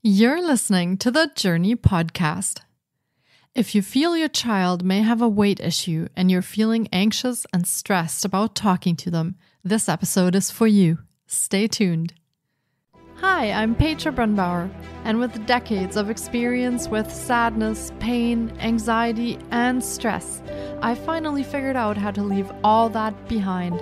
You're listening to the Journey podcast. If you feel your child may have a weight issue and you're feeling anxious and stressed about talking to them, this episode is for you. Stay tuned. Hi, I'm Petra Brunbauer, and with decades of experience with sadness, pain, anxiety, and stress, I finally figured out how to leave all that behind.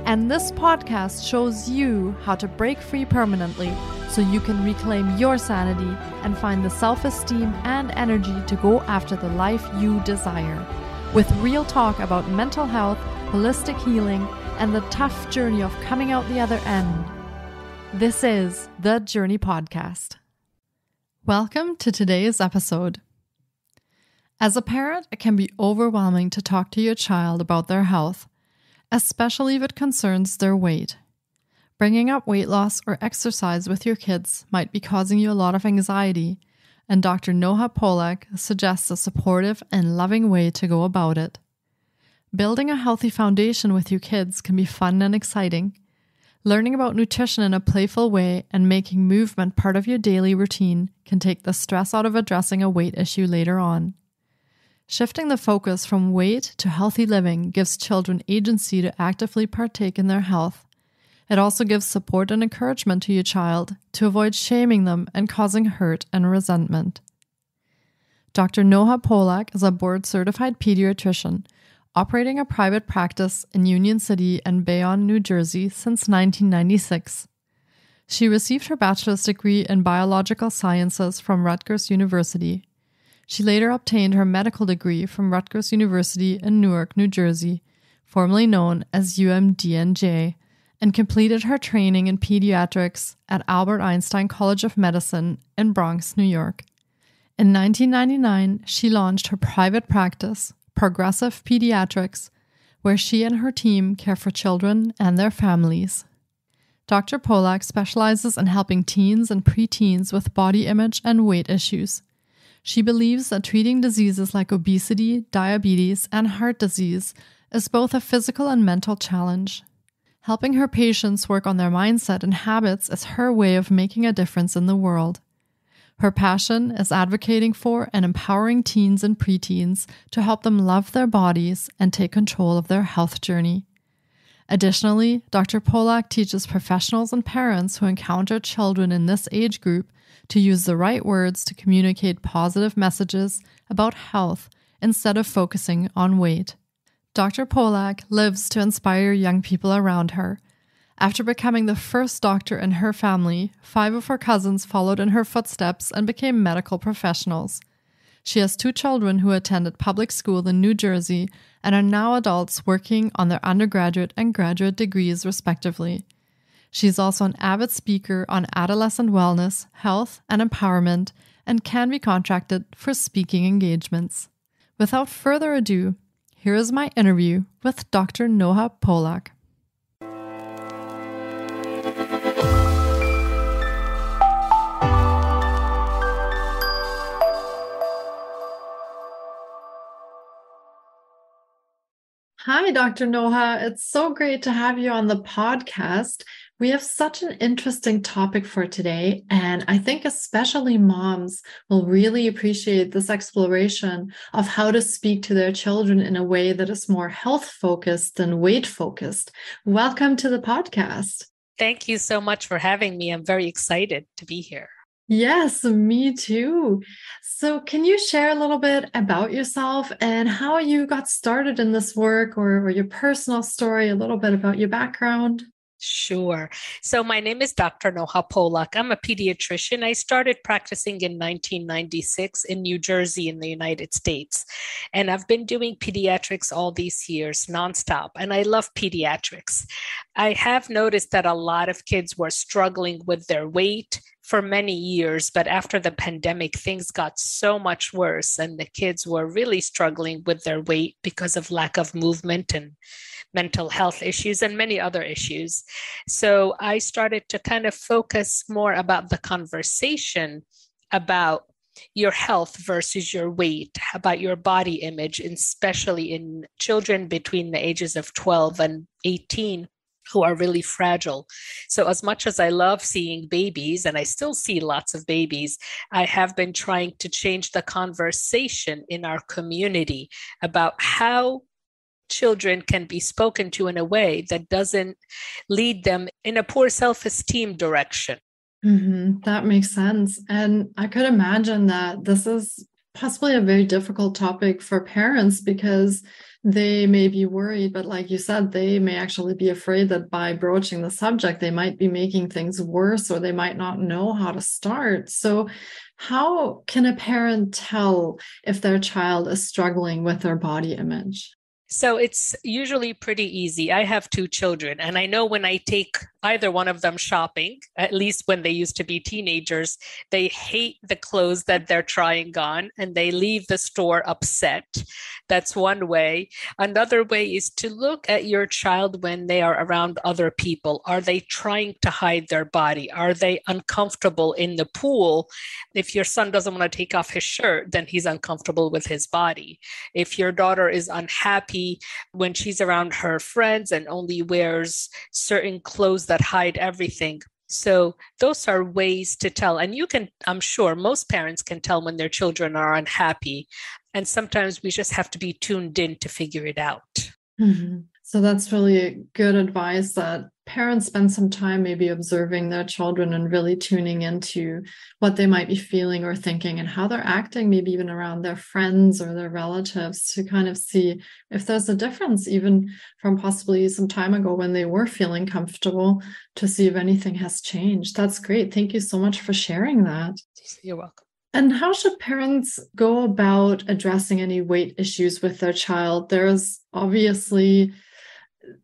And this podcast shows you how to break free permanently so you can reclaim your sanity and find the self-esteem and energy to go after the life you desire. With real talk about mental health, holistic healing, and the tough journey of coming out the other end. This is the Journey Podcast. Welcome to today's episode. As a parent, it can be overwhelming to talk to your child about their health, especially if it concerns their weight. Bringing up weight loss or exercise with your kids might be causing you a lot of anxiety, and Dr. Noha Polack suggests a supportive and loving way to go about it. Building a healthy foundation with your kids can be fun and exciting. Learning about nutrition in a playful way and making movement part of your daily routine can take the stress out of addressing a weight issue later on. Shifting the focus from weight to healthy living gives children agency to actively partake in their health. It also gives support and encouragement to your child to avoid shaming them and causing hurt and resentment. Dr. Noha Polack is a board-certified pediatrician, operating a private practice in Union City and Bayonne, New Jersey since 1996. She received her bachelor's degree in biological sciences from Rutgers University. She later obtained her medical degree from Rutgers University in Newark, New Jersey, formerly known as UMDNJ, and completed her training in pediatrics at Albert Einstein College of Medicine in Bronx, New York. In 1999, she launched her private practice, Progressive Pediatrics, where she and her team care for children and their families. Dr. Polack specializes in helping teens and preteens with body image and weight issues. She believes that treating diseases like obesity, diabetes, and heart disease is both a physical and mental challenge. Helping her patients work on their mindset and habits is her way of making a difference in the world. Her passion is advocating for and empowering teens and preteens to help them love their bodies and take control of their health journey. Additionally, Dr. Polack teaches professionals and parents who encounter children in this age group to use the right words to communicate positive messages about health instead of focusing on weight. Dr. Polack lives to inspire young people around her. After becoming the first doctor in her family, 5 of her cousins followed in her footsteps and became medical professionals. She has 2 children who attended public school in New Jersey and are now adults working on their undergraduate and graduate degrees, respectively. She's also an avid speaker on adolescent wellness, health, and empowerment, and can be contracted for speaking engagements. Without further ado, here is my interview with Dr. Noha Polack. Hi, Dr. Noha. It's so great to have you on the podcast. We have such an interesting topic for today, and I think especially moms will really appreciate this exploration of how to speak to their children in a way that is more health-focused than weight-focused. Welcome to the podcast. Thank you so much for having me. I'm very excited to be here. Yes, me too. So can you share a little bit about yourself and how you got started in this work or your personal story, a little bit about your background? Sure. So my name is Dr. Noha Polack. I'm a pediatrician. I started practicing in 1996 in New Jersey in the United States. And I've been doing pediatrics all these years nonstop. And I love pediatrics. I have noticed that a lot of kids were struggling with their weight for many years, but after the pandemic, things got so much worse and the kids were really struggling with their weight because of lack of movement and mental health issues and many other issues. So I started to kind of focus more about the conversation about your health versus your weight, about your body image, and especially in children between the ages of 12 and 18. who are really fragile. So as much as I love seeing babies, and I still see lots of babies, I have been trying to change the conversation in our community about how children can be spoken to in a way that doesn't lead them in a poor self-esteem direction. That makes sense. And I could imagine that this is possibly a very difficult topic for parents because they may be worried, but like you said, they may actually be afraid that by broaching the subject, they might be making things worse or they might not know how to start. So how can a parent tell if their child is struggling with their body image? So it's usually pretty easy. I have two children, and I know when I take either one of them shopping, at least when they used to be teenagers, they hate the clothes that they're trying on and they leave the store upset. That's one way. Another way is to look at your child when they are around other people. Are they trying to hide their body? Are they uncomfortable in the pool? If your son doesn't want to take off his shirt, then he's uncomfortable with his body. If your daughter is unhappy when she's around her friends and only wears certain clothes that hide everything. So those are ways to tell. And you can, I'm sure most parents can tell when their children are unhappy. And sometimes we just have to be tuned in to figure it out. So that's really good advice that parents spend some time maybe observing their children and really tuning into what they might be feeling or thinking and how they're acting, maybe even around their friends or their relatives, to kind of see if there's a difference, even from possibly some time ago when they were feeling comfortable, to see if anything has changed. That's great. Thank you so much for sharing that. You're welcome. And how should parents go about addressing any weight issues with their child? There's obviously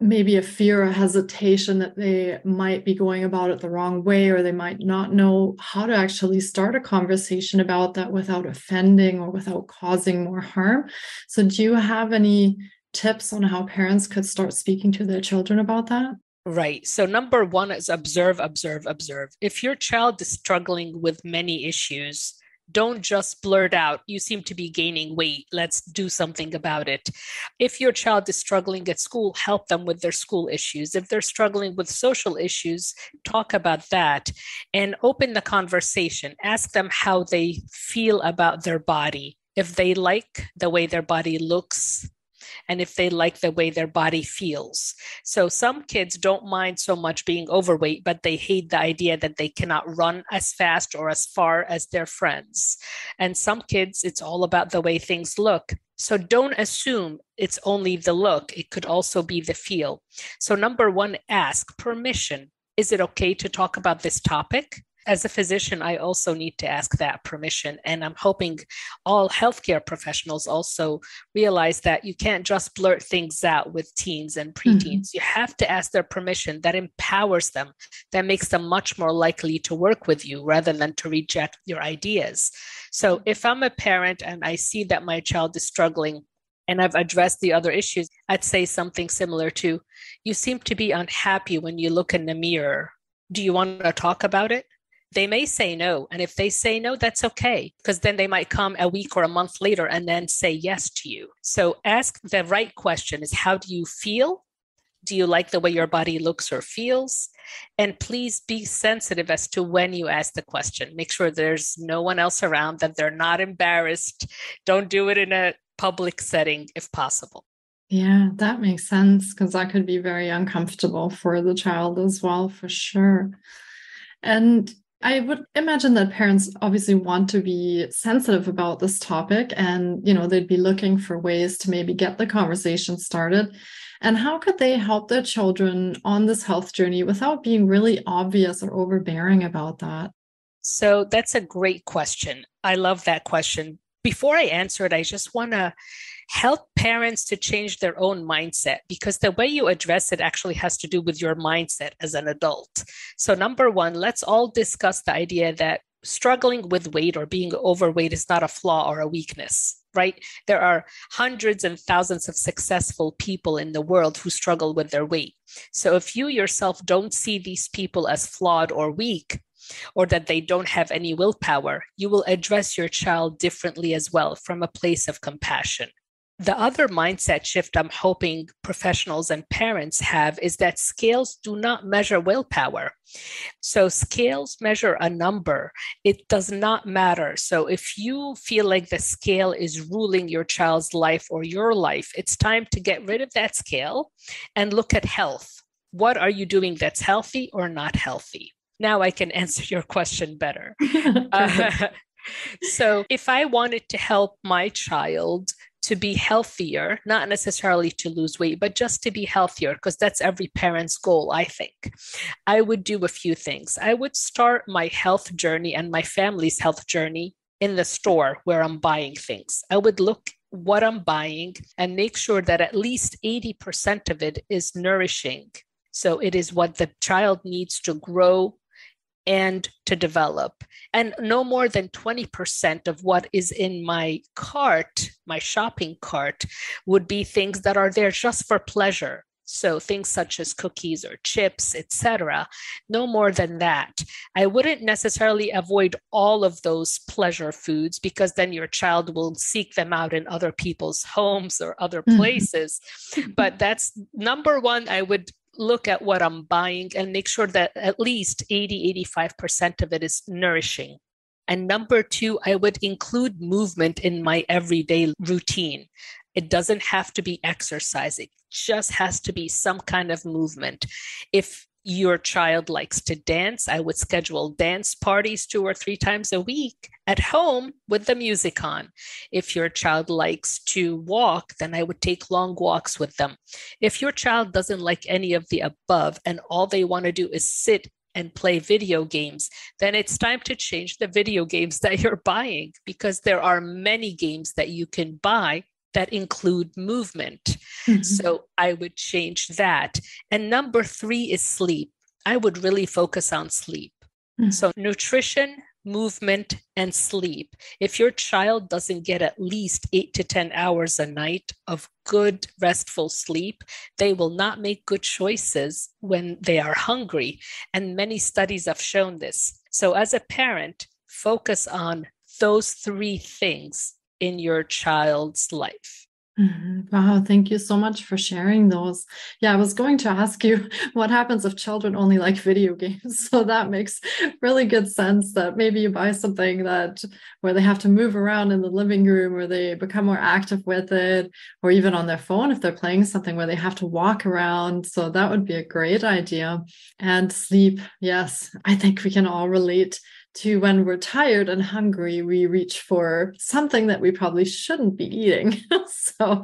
maybe a fear or hesitation that they might be going about it the wrong way, or they might not know how to actually start a conversation about that without offending or without causing more harm. So do you have any tips on how parents could start speaking to their children about that? Right. So number one is observe, observe, observe. If your child is struggling with many issues, don't just blurt out, you seem to be gaining weight. Let's do something about it. If your child is struggling at school, help them with their school issues. If they're struggling with social issues, talk about that and open the conversation. Ask them how they feel about their body. If they like the way their body looks, and if they like the way their body feels. So some kids don't mind so much being overweight, but they hate the idea that they cannot run as fast or as far as their friends. And some kids, it's all about the way things look. So don't assume it's only the look. It could also be the feel. So number one, ask permission. Is it okay to talk about this topic? As a physician, I also need to ask that permission. And I'm hoping all healthcare professionals also realize that you can't just blurt things out with teens and preteens. You have to ask their permission. That empowers them. That makes them much more likely to work with you rather than to reject your ideas. So if I'm a parent and I see that my child is struggling and I've addressed the other issues, I'd say something similar to, you seem to be unhappy when you look in the mirror. Do you want to talk about it? They may say no. And if they say no, that's okay, because then they might come a week or a month later and then say yes to you. So ask the right question is, how do you feel? Do you like the way your body looks or feels? And please be sensitive as to when you ask the question. Make sure there's no one else around, that they're not embarrassed. Don't do it in a public setting if possible. Yeah, that makes sense, because that could be very uncomfortable for the child as well, for sure. And I would imagine that parents obviously want to be sensitive about this topic, and, they'd be looking for ways to maybe get the conversation started. And how could they help their children on this health journey without being really obvious or overbearing about that? So that's a great question. I love that question. Before I answer it, I just want to help parents to change their own mindset, because the way you address it actually has to do with your mindset as an adult. So number one, let's all discuss the idea that struggling with weight or being overweight is not a flaw or a weakness, right? There are hundreds and thousands of successful people in the world who struggle with their weight. So if you yourself don't see these people as flawed or weak, or that they don't have any willpower, you will address your child differently as well, from a place of compassion. The other mindset shift I'm hoping professionals and parents have is that scales do not measure willpower. So scales measure a number. It does not matter. So if you feel like the scale is ruling your child's life or your life, it's time to get rid of that scale and look at health. What are you doing that's healthy or not healthy? Now I can answer your question better. So if I wanted to help my child to be healthier, not necessarily to lose weight, but just to be healthier, because that's every parent's goal, I think, I would do a few things. I would start my health journey and my family's health journey in the store where I'm buying things. I would look what I'm buying and make sure that at least 80% of it is nourishing. So it is what the child needs to grow and to develop. And no more than 20% of what is in my cart, my shopping cart, would be things that are there just for pleasure. So things such as cookies or chips, etc. No more than that. I wouldn't necessarily avoid all of those pleasure foods, because then your child will seek them out in other people's homes or other places. But that's number one. I would look at what I'm buying and make sure that at least 80-85% of it is nourishing. And number two, I would include movement in my everyday routine. It doesn't have to be exercise. It just has to be some kind of movement. If your child likes to dance, I would schedule dance parties 2 or 3 times a week at home with the music on. If your child likes to walk, then I would take long walks with them. If your child doesn't like any of the above and all they want to do is sit and play video games, then it's time to change the video games that you're buying, because there are many games that you can buy that include movement. So I would change that. And number 3 is sleep. I would really focus on sleep. So nutrition, movement, and sleep. If your child doesn't get at least 8 to 10 hours a night of good, restful sleep, they will not make good choices when they are hungry. And many studies have shown this. So as a parent, focus on those 3 things in your child's life. Wow, thank you so much for sharing those. Yeah, I was going to ask you what happens if children only like video games. So that makes really good sense, that maybe you buy something that where they have to move around in the living room, or they become more active with it, or even on their phone if they're playing something where they have to walk around. So that would be a great idea. And sleep, yes, I think we can all relate to when we're tired and hungry, we reach for something that we probably shouldn't be eating. So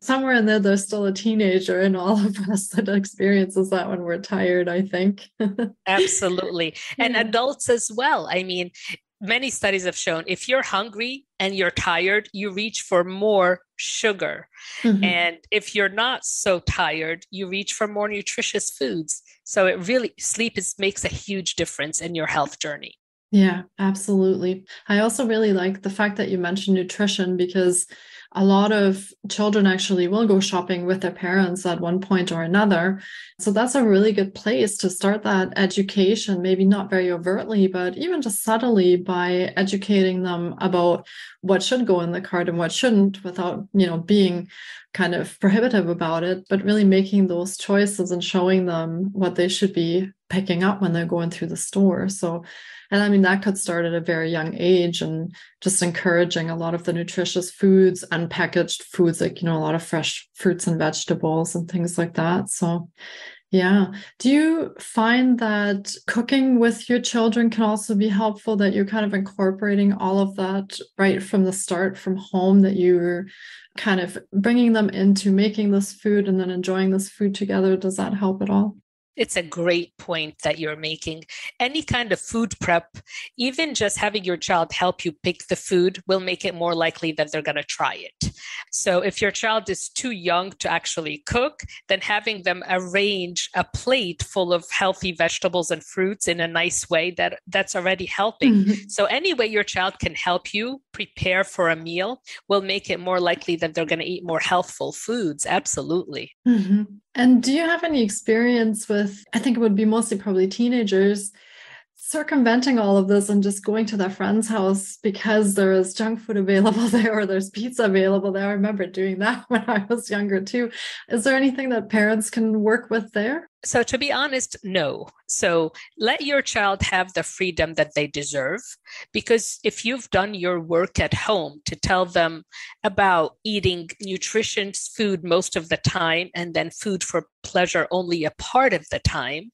somewhere in there, there's still a teenager in all of us that experiences that when we're tired, I think. Absolutely. And adults as well. I mean, many studies have shown if you're hungry and you're tired, you reach for more sugar. And if you're not so tired, you reach for more nutritious foods. So it really, sleep makes a huge difference in your health journey. Yeah, absolutely. I also really like the fact that you mentioned nutrition, because a lot of children actually will go shopping with their parents at one point or another. So that's a really good place to start that education, maybe not very overtly, but even just subtly, by educating them about what should go in the cart and what shouldn't, without, being kind of prohibitive about it, but really making those choices and showing them what they should be picking up when they're going through the store. So, and I mean, that could start at a very young age, and just encouraging a lot of the nutritious foods and packaged foods, like, a lot of fresh fruits and vegetables and things like that. So, yeah. Do you find that cooking with your children can also be helpful, that you're kind of incorporating all of that right from the start from home, that you're kind of bringing them into making this food and then enjoying this food together? Does that help at all? It's a great point that you're making. Any kind of food prep, even just having your child help you pick the food, will make it more likely that they're going to try it. So if your child is too young to actually cook, then having them arrange a plate full of healthy vegetables and fruits in a nice way, that's already helping. So any way your child can help you prepare for a meal will make it more likely that they're going to eat more healthful foods. Absolutely. And do you have any experience with, I think it would be mostly probably teenagers, circumventing all of this and just going to their friend's house because there is junk food available there or there's pizza available there. I remember doing that when I was younger too. Is there anything that parents can work with there? So to be honest, no. So let your child have the freedom that they deserve, because if you've done your work at home to tell them about eating nutritious food most of the time and then food for pleasure only a part of the time,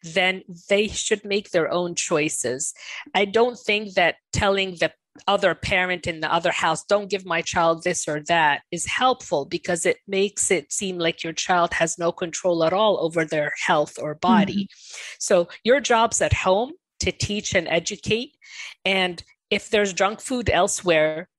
then they should make their own choices. I don't think that telling the other parent in the other house, don't give my child this or that, is helpful, because it makes it seem like your child has no control at all over their health or body. So your job's at home to teach and educate. And if there's junk food elsewhere,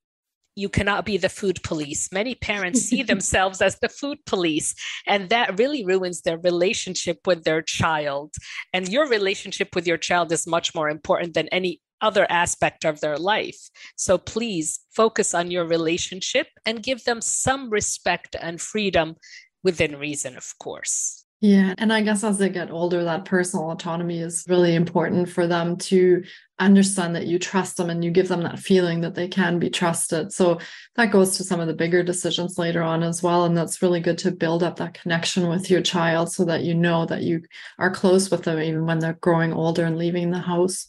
you cannot be the food police. Many parents see themselves as the food police, and that really ruins their relationship with their child. And your relationship with your child is much more important than any other aspect of their life. So please focus on your relationship and give them some respect and freedom within reason, of course. Yeah. And I guess as they get older, that personal autonomy is really important for them to understand that you trust them and you give them that feeling that they can be trusted. So that goes to some of the bigger decisions later on as well. And that's really good to build up that connection with your child so that you know that you are close with them even when they're growing older and leaving the house.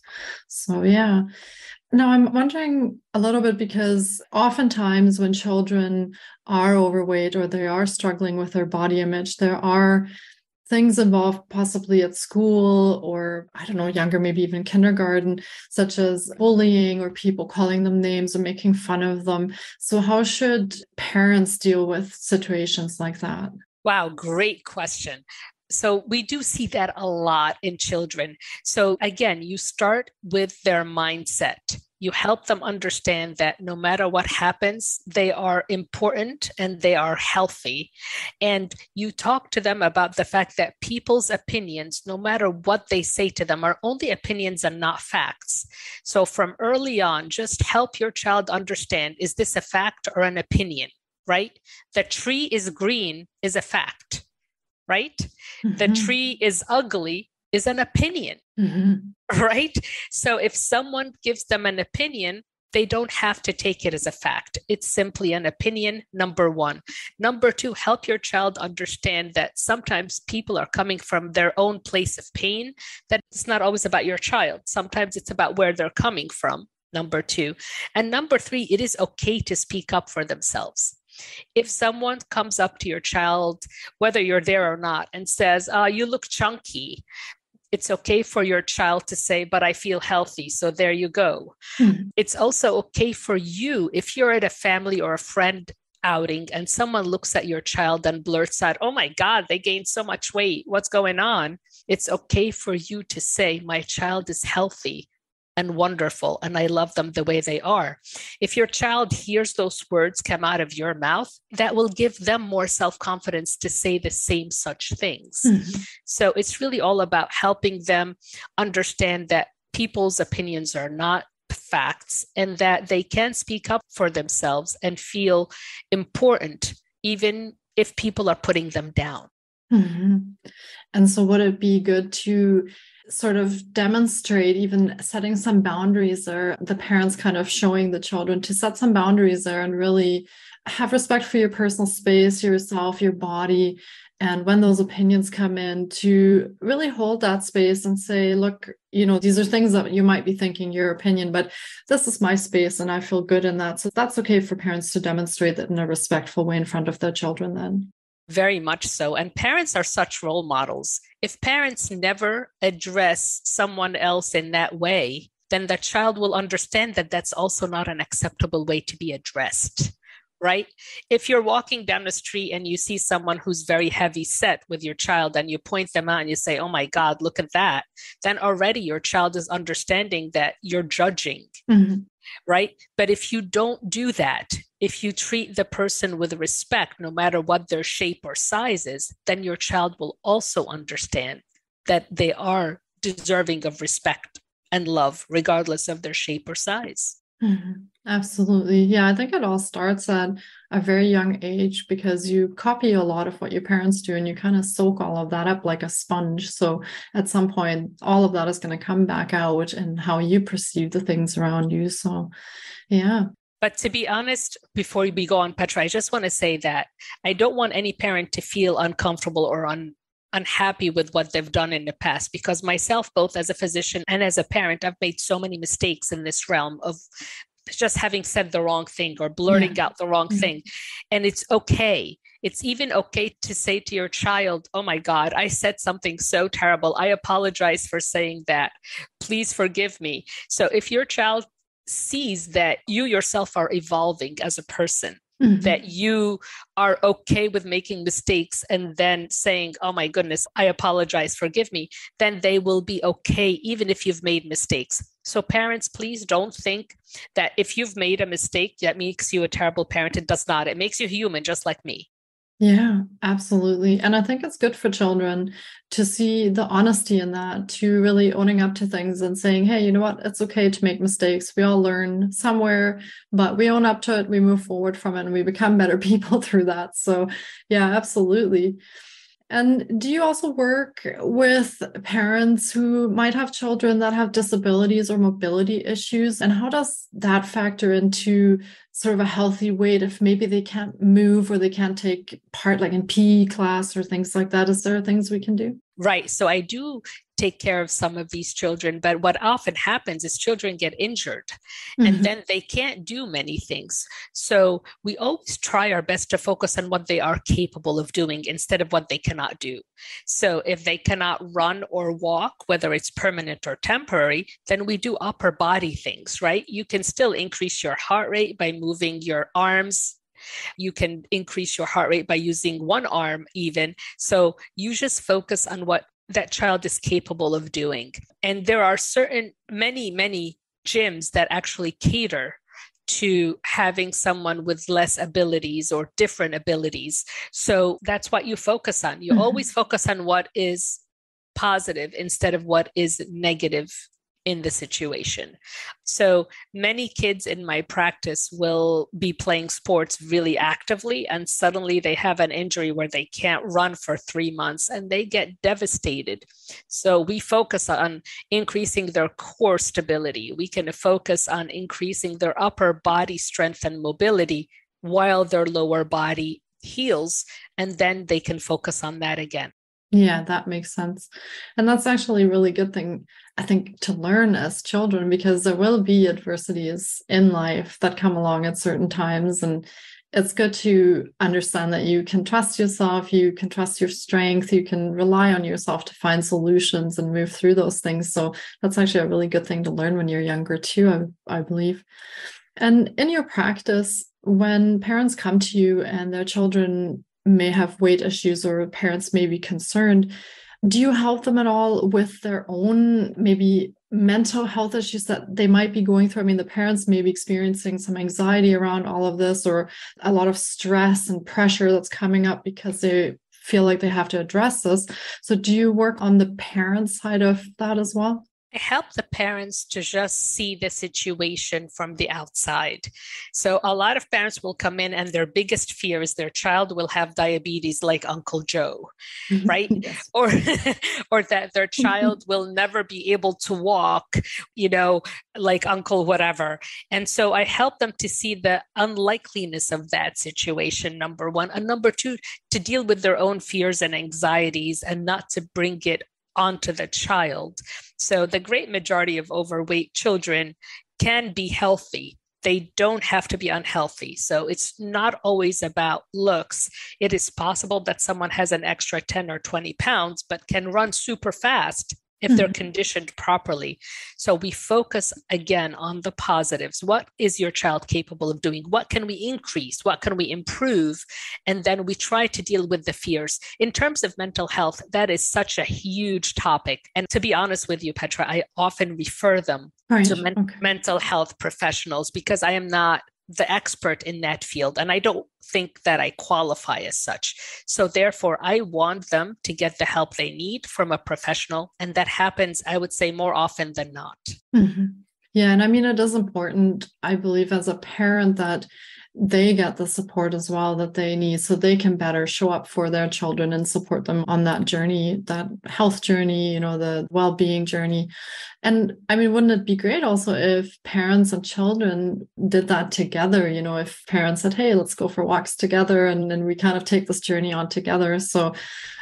So yeah. Now, I'm wondering a little bit, because oftentimes when children are overweight or they are struggling with their body image, there are things involved possibly at school or, I don't know, younger, maybe even kindergarten, such as bullying or people calling them names or making fun of them. So how should parents deal with situations like that? Wow, great question. So we do see that a lot in children. So again, you start with their mindset. You help them understand that no matter what happens, they are important and they are healthy. And you talk to them about the fact that people's opinions, no matter what they say to them, are only opinions and not facts. So from early on, just help your child understand, is this a fact or an opinion, right? The tree is green is a fact. Right? The tree is ugly is an opinion, right? So if someone gives them an opinion, they don't have to take it as a fact. It's simply an opinion, number one. Number two, help your child understand that sometimes people are coming from their own place of pain, that it's not always about your child. Sometimes it's about where they're coming from, number two. And number three, it is okay to speak up for themselves. If someone comes up to your child, whether you're there or not, and says, you look chunky, it's okay for your child to say, but I feel healthy. So there you go. It's also okay for you, if you're at a family or a friend outing and someone looks at your child and blurts out, oh my God, they gained so much weight. What's going on? It's okay for you to say, my child is healthy and wonderful, and I love them the way they are. If your child hears those words come out of your mouth, that will give them more self-confidence to say the same such things. So it's really all about helping them understand that people's opinions are not facts and that they can speak up for themselves and feel important, even if people are putting them down. And so would it be good to sort of demonstrate, even setting some boundaries, or the parents kind of showing the children to set some boundaries there and really have respect for your personal space, yourself, your body, and when those opinions come in, to really hold that space and say, look, these are things that you might be thinking your opinion, but this is my space and I feel good in that. So that's okay for parents to demonstrate that in a respectful way in front of their children then. Very much so. And parents are such role models. If parents never address someone else in that way, then the child will understand that that's also not an acceptable way to be addressed, right? If you're walking down the street and you see someone who's very heavy set with your child and you point them out and you say, oh my God, look at that, then already your child is understanding that you're judging. Right? But if you don't do that, if you treat the person with respect, no matter what their shape or size is, then your child will also understand that they are deserving of respect and love, regardless of their shape or size. Absolutely. Yeah, I think it all starts at a very young age because you copy a lot of what your parents do and you kind of soak all of that up like a sponge. So at some point, all of that is going to come back out in how you perceive the things around you. So, yeah. But to be honest, before we go on, Petra, I just want to say that I don't want any parent to feel uncomfortable or unhappy with what they've done in the past, because myself, both as a physician and as a parent, I've made so many mistakes in this realm of just having said the wrong thing or blurting out the wrong thing. And it's okay. It's even okay to say to your child, oh my God, I said something so terrible. I apologize for saying that. Please forgive me. So if your child sees that you yourself are evolving as a person, that you are okay with making mistakes and then saying, oh my goodness, I apologize, forgive me, then they will be okay, even if you've made mistakes. So parents, please don't think that if you've made a mistake, that makes you a terrible parent. It does not. It makes you human, just like me. Yeah, absolutely. And I think it's good for children to see the honesty in that, to really owning up to things and saying, hey, you know what? It's okay to make mistakes. We all learn somewhere, but we own up to it. We move forward from it and we become better people through that. So, yeah, absolutely. And do you also work with parents who might have children that have disabilities or mobility issues? And how does that factor into sort of a healthy weight if maybe they can't move or they can't take part like in PE class or things like that? Is there things we can do? Right. So I do take care of some of these children, but what often happens is children get injured and then they can't do many things. So we always try our best to focus on what they are capable of doing instead of what they cannot do. So if they cannot run or walk, whether it's permanent or temporary, then we do upper body things, right? You can still increase your heart rate by moving your arms. You can increase your heart rate by using one arm even. So you just focus on what that child is capable of doing. And there are many gyms that actually cater to having someone with less abilities or different abilities. So that's what you focus on. You always focus on what is positive instead of what is negative in the situation. So many kids in my practice will be playing sports really actively, and suddenly they have an injury where they can't run for 3 months and they get devastated. So we focus on increasing their core stability. We can focus on increasing their upper body strength and mobility while their lower body heals, and then they can focus on that again. Yeah, that makes sense. And that's actually a really good thing, I think, to learn as children, because there will be adversities in life that come along at certain times. And it's good to understand that you can trust yourself, you can trust your strength, you can rely on yourself to find solutions and move through those things. So that's actually a really good thing to learn when you're younger too, I believe. And in your practice, when parents come to you and their children may have weight issues or parents may be concerned, do you help them at all with their own maybe mental health issues that they might be going through? I mean, the parents may be experiencing some anxiety around all of this or a lot of stress and pressure that's coming up because they feel like they have to address this. So do you work on the parent side of that as well? I help the parents to just see the situation from the outside. So a lot of parents will come in and their biggest fear is their child will have diabetes like Uncle Joe, right? Yes. Or or that their child will never be able to walk, like Uncle whatever. And so I help them to see the unlikeliness of that situation, number one. And number two, to deal with their own fears and anxieties and not to bring it onto the child. So the great majority of overweight children can be healthy. They don't have to be unhealthy. So it's not always about looks. It is possible that someone has an extra 10 or 20 pounds, but can run super fast if they're conditioned properly. So we focus again on the positives. What is your child capable of doing? What can we increase? What can we improve? And then we try to deal with the fears. In terms of mental health, that is such a huge topic. And to be honest with you, Petra, I often refer them to mental health professionals because I am not the expert in that field. And I don't think that I qualify as such. So therefore, I want them to get the help they need from a professional. And that happens, I would say, more often than not. Yeah. And I mean, it is important, I believe, as a parent that they get the support as well that they need so they can better show up for their children and support them on that journey, that health journey, you know, the well-being journey. And I mean, wouldn't it be great also if parents and children did that together? You know, if parents said, hey, let's go for walks together and then we kind of take this journey on together. So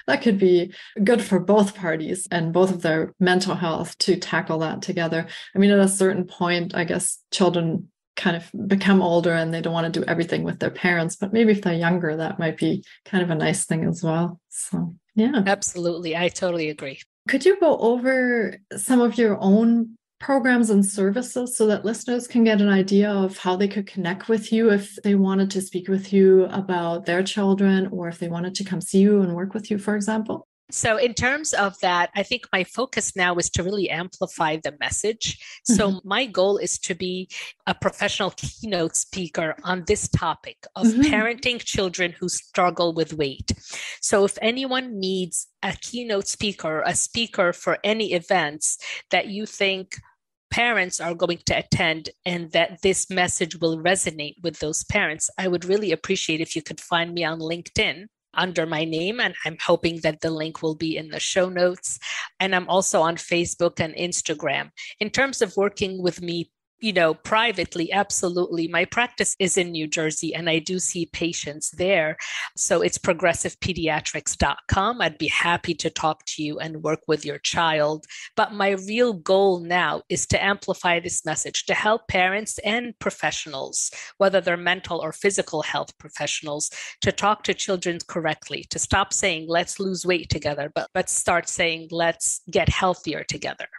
that could be good for both parties and both of their mental health to tackle that together. I mean, at a certain point, I guess children kind of become older and they don't want to do everything with their parents, but maybe if they're younger, that might be kind of a nice thing as well. So, yeah. Absolutely. I totally agree. Could you go over some of your own programs and services so that listeners can get an idea of how they could connect with you if they wanted to speak with you about their children or if they wanted to come see you and work with you, for example? So in terms of that, I think my focus now is to really amplify the message. So my goal is to be a professional keynote speaker on this topic of parenting children who struggle with weight. So if anyone needs a keynote speaker, a speaker for any events that you think parents are going to attend and that this message will resonate with those parents, I would really appreciate if you could find me on LinkedIn under my name, and I'm hoping that the link will be in the show notes. And I'm also on Facebook and Instagram. In terms of working with me, privately, absolutely. My practice is in New Jersey and I do see patients there. So it's progressivepediatrics.com. I'd be happy to talk to you and work with your child. But my real goal now is to amplify this message, to help parents and professionals, whether they're mental or physical health professionals, to talk to children correctly, to stop saying, let's lose weight together, but let's start saying, let's get healthier together.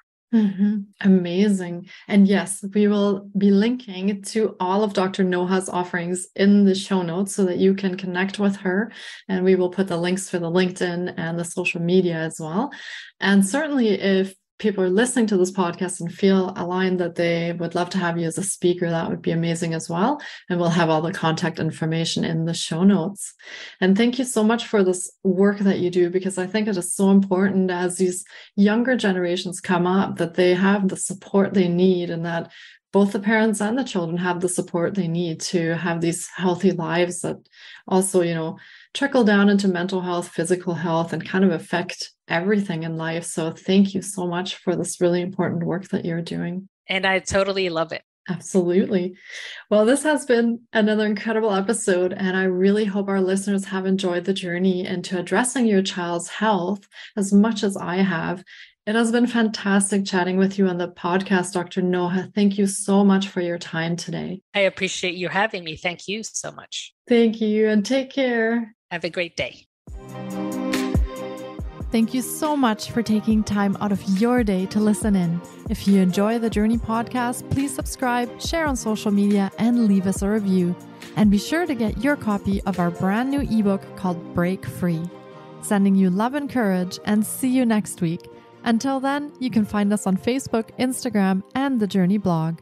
Amazing. And yes, we will be linking to all of Dr. Noha's offerings in the show notes so that you can connect with her. And we will put the links for the LinkedIn and the social media as well. And certainly if people are listening to this podcast and feel aligned that they would love to have you as a speaker, that would be amazing as well. And we'll have all the contact information in the show notes. And thank you so much for this work that you do, because I think it is so important as these younger generations come up that they have the support they need and that both the parents and the children have the support they need to have these healthy lives that also, trickle down into mental health, physical health, and kind of affect everything in life. So thank you so much for this really important work that you're doing. And I totally love it. Absolutely. Well, this has been another incredible episode, and I really hope our listeners have enjoyed the journey into addressing your child's health as much as I have. It has been fantastic chatting with you on the podcast, Dr. Noha. Thank you so much for your time today. I appreciate you having me. Thank you so much. Thank you, and take care. Have a great day. Thank you so much for taking time out of your day to listen in. If you enjoy the Journey podcast, please subscribe, share on social media, and leave us a review. And be sure to get your copy of our brand new ebook called Break Free. Sending you love and courage, and see you next week. Until then, you can find us on Facebook, Instagram, and the Journey blog.